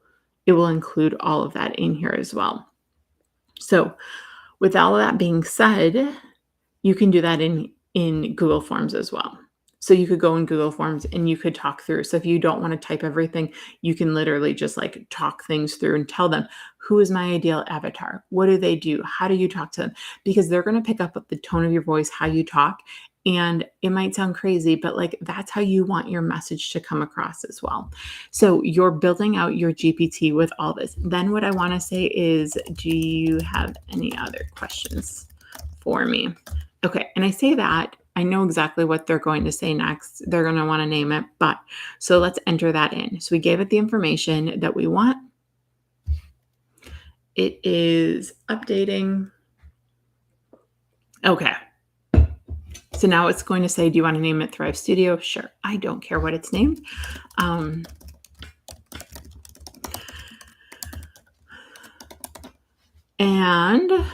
Speaker 1: include all of that in here as well. So with all of that being said, you can do that in Google Forms as well. So you could go in Google Forms and you could talk through. So if you don't want to type everything, you can literally just like talk things through and tell them, who is my ideal avatar? What do they do? How do you talk to them? Because they're going to pick up the tone of your voice, how you talk. And it might sound crazy, but like that's how you want your message to come across as well. So you're building out your GPT with all this. Then what I want to say is, do you have any other questions for me? Okay. And I say that, I know exactly what they're going to say next. They're going to want to name it, but so let's enter that in. So we gave it the information that we want. It is updating. Okay. So now it's going to say, do you want to name it Thrive Studio? Sure. I don't care what it's named. And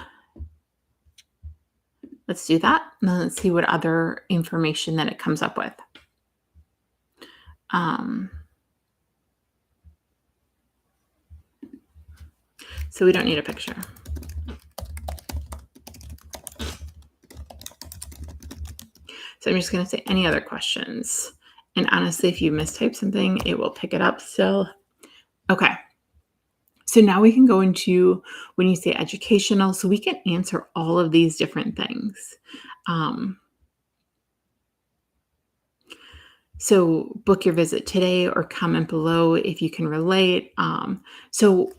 Speaker 1: let's do that. And then let's see what other information that it comes up with. So we don't need a picture. So I'm just going to say any other questions. And honestly, if you mistype something, it will pick it up still. Okay. So now we can go into when you say educational, so we can answer all of these different things. So book your visit today or comment below if you can relate. So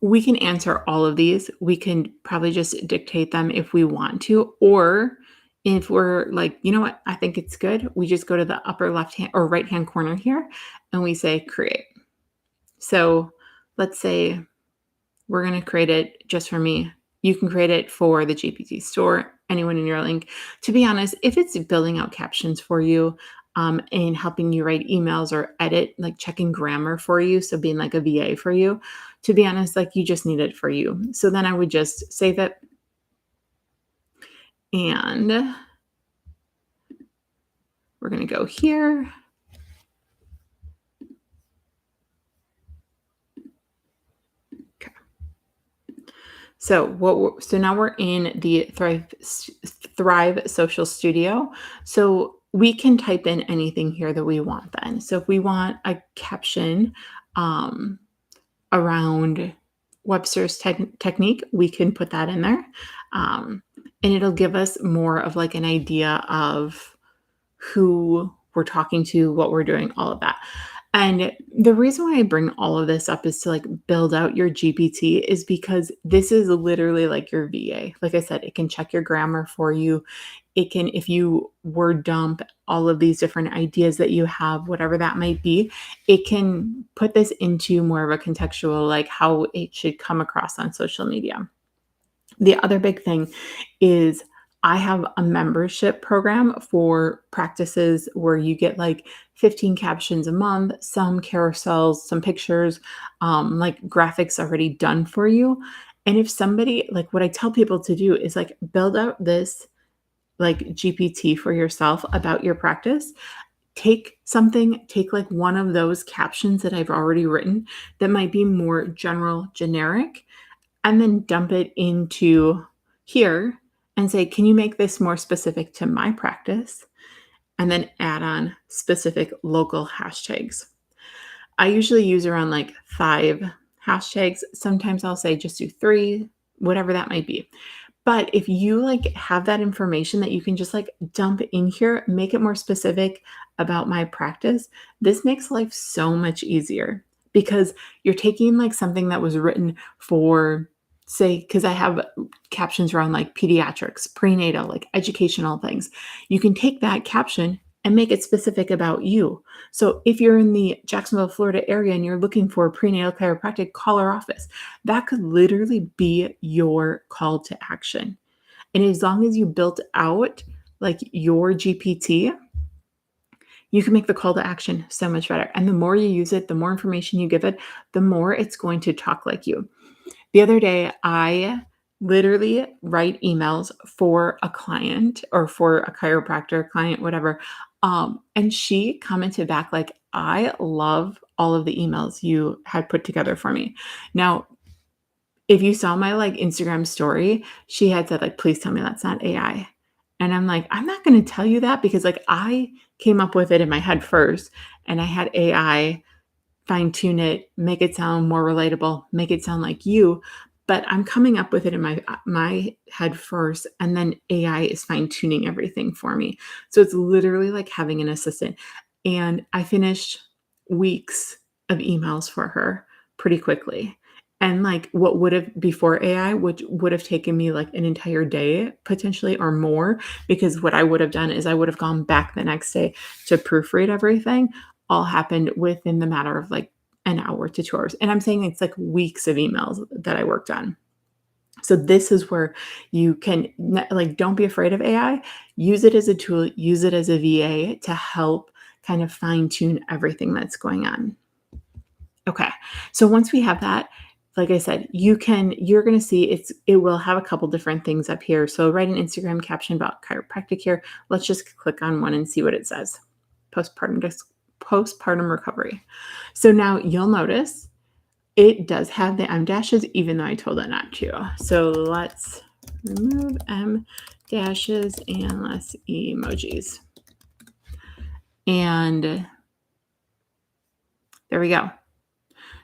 Speaker 1: we can answer all of these. We can probably just dictate them if we want to, or if we're like, you know what, I think it's good, we just go to the upper left hand or right hand corner here and we say create. So let's say we're going to create it just for me. You can create it for the GPT store, anyone in your link. To be honest, if it's building out captions for you and helping you write emails or edit, like checking grammar for you, so being like a VA for you, to be honest, like you just need it for you. So then I would just save it. And we're going to go here. Okay. So now we're in the Thrive Social Studio. So we can type in anything here that we want then. So if we want a caption around Webster's technique, we can put that in there. And it'll give us more of like an idea of who we're talking to, what we're doing, all of that. And the reason why I bring all of this up is to like build out your GPT is because this is literally like your VA. Like I said, it can check your grammar for you. It can, if you word dump all of these different ideas that you have, whatever that might be, it can put this into more of a contextual, like how it should come across on social media. The other big thing is I have a membership program for practices where you get like 15 captions a month, some carousels, some pictures, like graphics already done for you. And if somebody, like what I tell people to do is like build out this like GPT for yourself about your practice. Take like one of those captions that I've already written that might be more general, generic, and then dump it into here and say, can you make this more specific to my practice? And then add on specific local hashtags. I usually use around like 5 hashtags. Sometimes I'll say just do 3, whatever that might be. But if you like have that information that you can just like dump in here, make it more specific about my practice, this makes life so much easier because you're taking like something that was written for, say, because I have captions around like pediatrics, prenatal, like educational things. You can take that caption and make it specific about you. So if you're in the Jacksonville, Florida area and you're looking for prenatal chiropractic, call our office. That could literally be your call to action. And as long as you built out like your GPT, you can make the call to action so much better. And the more you use it, the more information you give it, the more it's going to talk like you. The other day, I literally write emails for a client or for a chiropractor client, whatever. And she commented back like, I love all of the emails you had put together for me. Now, if you saw my like Instagram story, she had said like, please tell me that's not AI. And I'm like, I'm not going to tell you that because like I came up with it in my head first and I had AI fine tune it, make it sound more relatable, make it sound like you. But I'm coming up with it in my head first, and then AI is fine tuning everything for me. So it's literally like having an assistant. And I finished weeks of emails for her pretty quickly. And like what would have before AI, which would have taken me like an entire day potentially or more, because what I would have done is I would have gone back the next day to proofread everything, all happened within the matter of like an hour to 2 hours. And I'm saying it's like weeks of emails that I worked on. So this is where you can like, don't be afraid of AI. Use it as a tool, use it as a VA to help kind of fine tune everything that's going on. Okay. So once we have that, like I said, you're going to see it will have a couple different things up here. So write an Instagram caption about chiropractic care. Let's just click on one and see what it says. Postpartum recovery. So now you'll notice it does have the M dashes, even though I told it not to. So let's remove M dashes and less emojis. And there we go.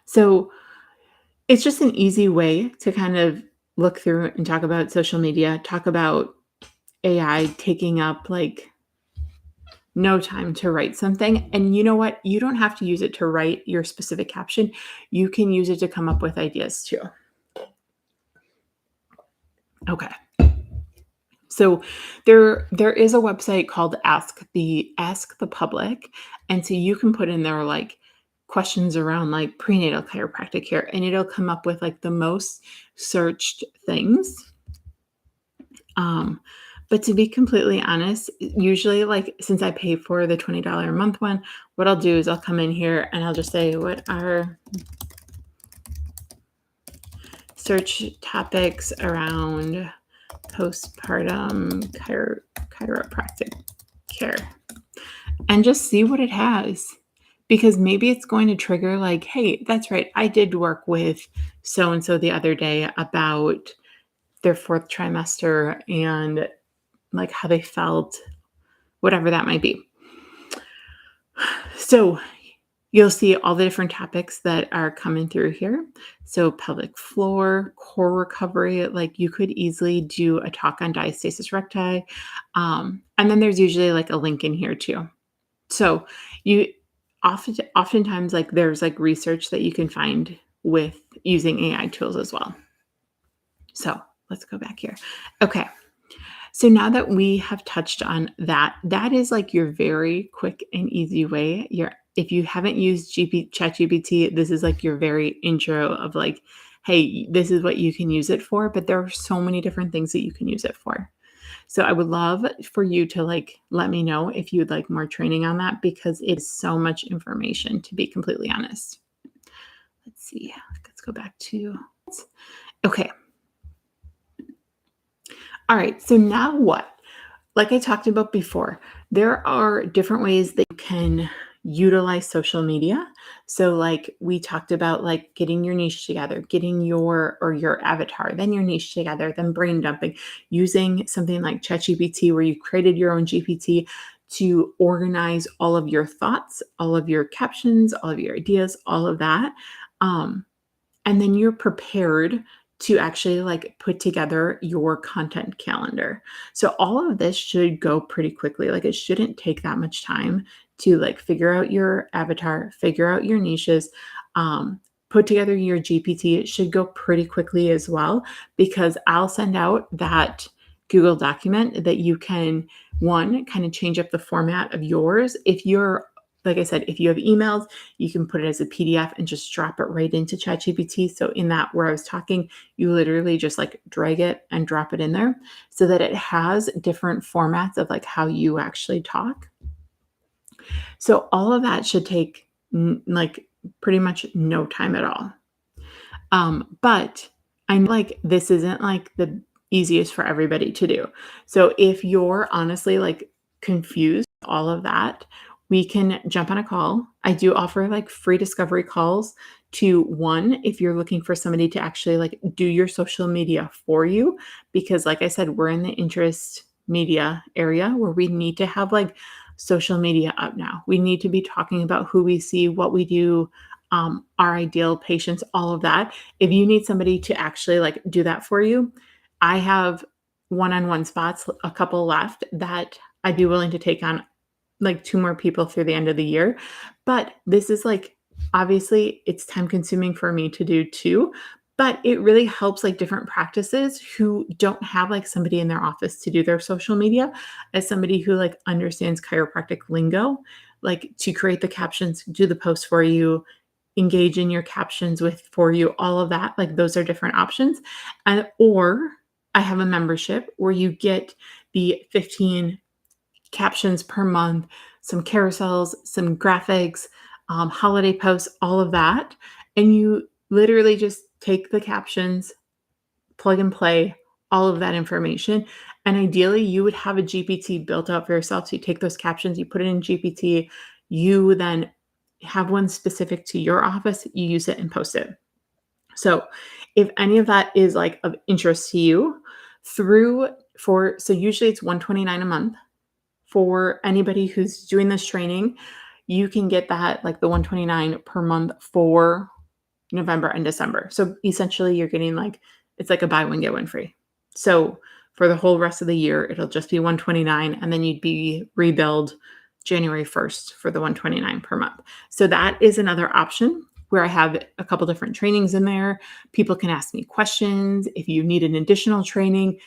Speaker 1: So it's just an easy way to kind of look through and talk about social media, talk about AI taking up like no time to write something. And you know what? You don't have to use it to write your specific caption. You can use it to come up with ideas too. Okay. So there is a website called Ask the Public. And so you can put in there like questions around like prenatal chiropractic care, and it'll come up with like the most searched things. But to be completely honest, usually like since I pay for the $20 a month one, what I'll do is I'll come in here and I'll just say, what are search topics around postpartum chiropractic care, and just see what it has. Because maybe it's going to trigger like, hey, that's right, I did work with so-and-so the other day about their 4th trimester and like how they felt, whatever that might be. So you'll see all the different topics that are coming through here. So pelvic floor, core recovery, like you could easily do a talk on diastasis recti. And then there's usually like a link in here too. So you oftentimes like there's like research that you can find with using AI tools as well. So let's go back here. Okay. So now that we have touched on that, that is like your very quick and easy way. If you haven't used ChatGPT, this is like your very intro of like, hey, this is what you can use it for, but there are so many different things that you can use it for. So I would love for you to like let me know if you would like more training on that, because it's so much information, to be completely honest. Let's see. Let's go back to, okay. All right, so now what? Like I talked about before, there are different ways that you can utilize social media. So like we talked about like getting your niche together, getting your avatar, then your niche together, then brain dumping, using something like ChatGPT where you created your own GPT to organize all of your thoughts, all of your captions, all of your ideas, all of that. And then you're prepared to actually like put together your content calendar. So all of this should go pretty quickly. Like it shouldn't take that much time to like figure out your avatar, figure out your niches, put together your GPT. It should go pretty quickly as well, because I'll send out that Google document that you can, one, kind of change up the format of yours. If you're, like I said, if you have emails, you can put it as a PDF and just drop it right into ChatGPT. So in that, where I was talking, you literally just like drag it and drop it in there so that it has different formats of like how you actually talk. So all of that should take like pretty much no time at all. But I know like this isn't like the easiest for everybody to do. So if you're honestly like confused, all of that, we can jump on a call. I do offer like free discovery calls to, one, if you're looking for somebody to actually like do your social media for you, because like I said, we're in the interest media area where we need to have like social media up now. We need to be talking about who we see, what we do, our ideal patients, all of that. If you need somebody to actually like do that for you, I have one-on-one spots, a couple left that I'd be willing to take on like 2 more people through the end of the year. But this is like, obviously it's time consuming for me to do too, but it really helps like different practices who don't have like somebody in their office to do their social media, as somebody who like understands chiropractic lingo, like to create the captions, do the posts for you, engage in your captions with for you, all of that. Like those are different options. And or I have a membership where you get the 15 captions per month, some carousels, some graphics, holiday posts, all of that. And you literally just take the captions, plug and play all of that information. And ideally, you would have a GPT built out for yourself. So you take those captions, you put it in GPT, you then have one specific to your office, you use it and post it. So if any of that is like of interest to you, so usually it's 129 a month for anybody who's doing this training. You can get that like the 129 per month for November and December. So essentially you're getting like it's like a buy one get one free. So for the whole rest of the year it'll just be 129 and then you'd be rebilled January 1st for the 129 per month. So that is another option where I have a couple different trainings in there. People can ask me questions. If you need an additional training,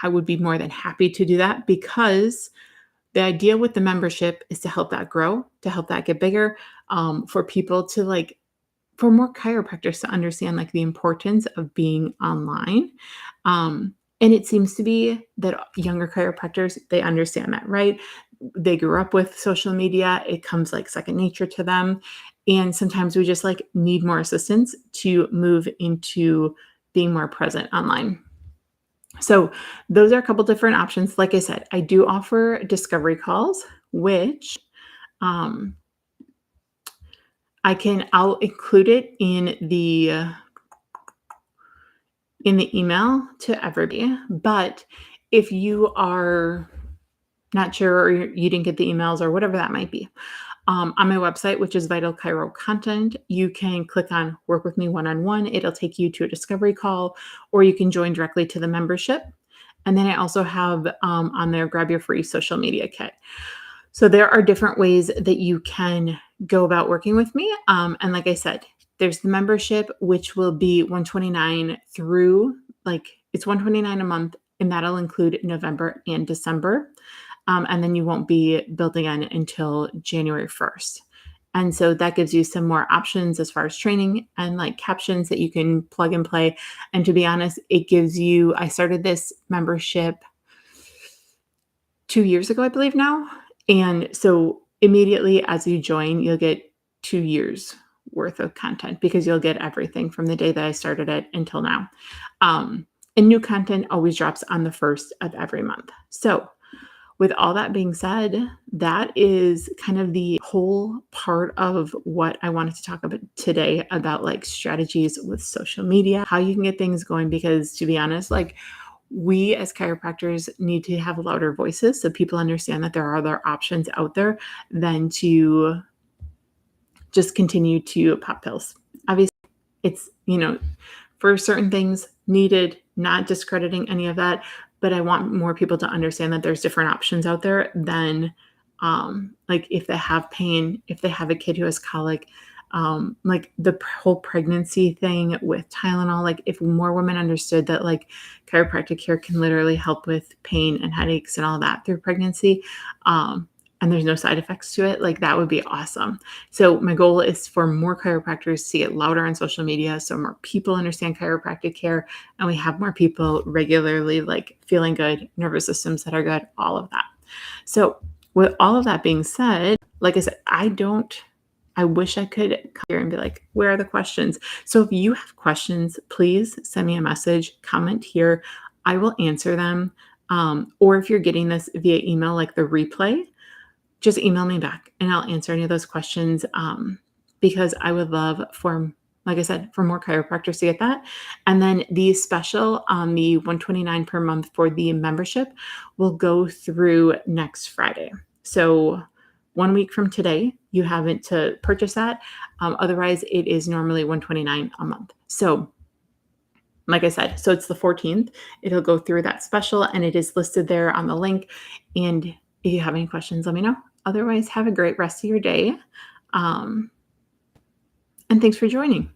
Speaker 1: I would be more than happy to do that because the idea with the membership is to help that grow, to help that get bigger, for people to like for more chiropractors to understand like the importance of being online. And it seems to be that younger chiropractors, they understand that, right? They grew up with social media. It comes like second nature to them. And sometimes we just like need more assistance to move into being more present online. So those are a couple different options. Like I said, I do offer discovery calls, which um, I'll include it in the email to everybody. But if you are not sure or you didn't get the emails or whatever that might be, on my website, which is Vital Chiro Content, you can click on Work with Me one-on-one. It'll take you to a discovery call, or you can join directly to the membership. And then I also have on there, grab your free social media kit. So there are different ways that you can go about working with me. And like I said, there's the membership, which will be 129 through it's 129 a month, and that'll include November and December. And then you won't be building on until January 1st. And so that gives you some more options as far as training and like captions that you can plug and play. And to be honest, I started this membership 2 years ago, I believe now. And so immediately as you join, you'll get 2 years worth of content because you'll get everything from the day that I started it until now. And new content always drops on the 1st of every month. So with all that being said, that is kind of the whole part of what I wanted to talk about today about like strategies with social media, how you can get things going. Because to be honest, like we as chiropractors need to have louder voices so people understand that there are other options out there than to just continue to pop pills. Obviously, it's, for certain things needed, not discrediting any of that. But I want more people to understand that there's different options out there than like if they have pain, if they have a kid who has colic, like the whole pregnancy thing with Tylenol. Like if more women understood that like chiropractic care can literally help with pain and headaches and all that through pregnancy, and there's no side effects to it, like that would be awesome. So my goal is for more chiropractors to get louder on social media so more people understand chiropractic care and we have more people regularly like feeling good, nervous systems that are good, all of that. So with all of that being said, like I said, I wish I could come here and be like, where are the questions? So if you have questions, please send me a message, comment here. I will answer them. Or if you're getting this via email, like the replay, just email me back and I'll answer any of those questions because I would love like I said, for more chiropractors to get that. And then the special on the 129 per month for the membership will go through next Friday. So 1 week from today, you haven't to purchase that. Otherwise, it is normally 129 a month. So like I said, so it's the 14th. It'll go through that special and it is listed there on the link. And if you have any questions, let me know. Otherwise, have a great rest of your day. And thanks for joining.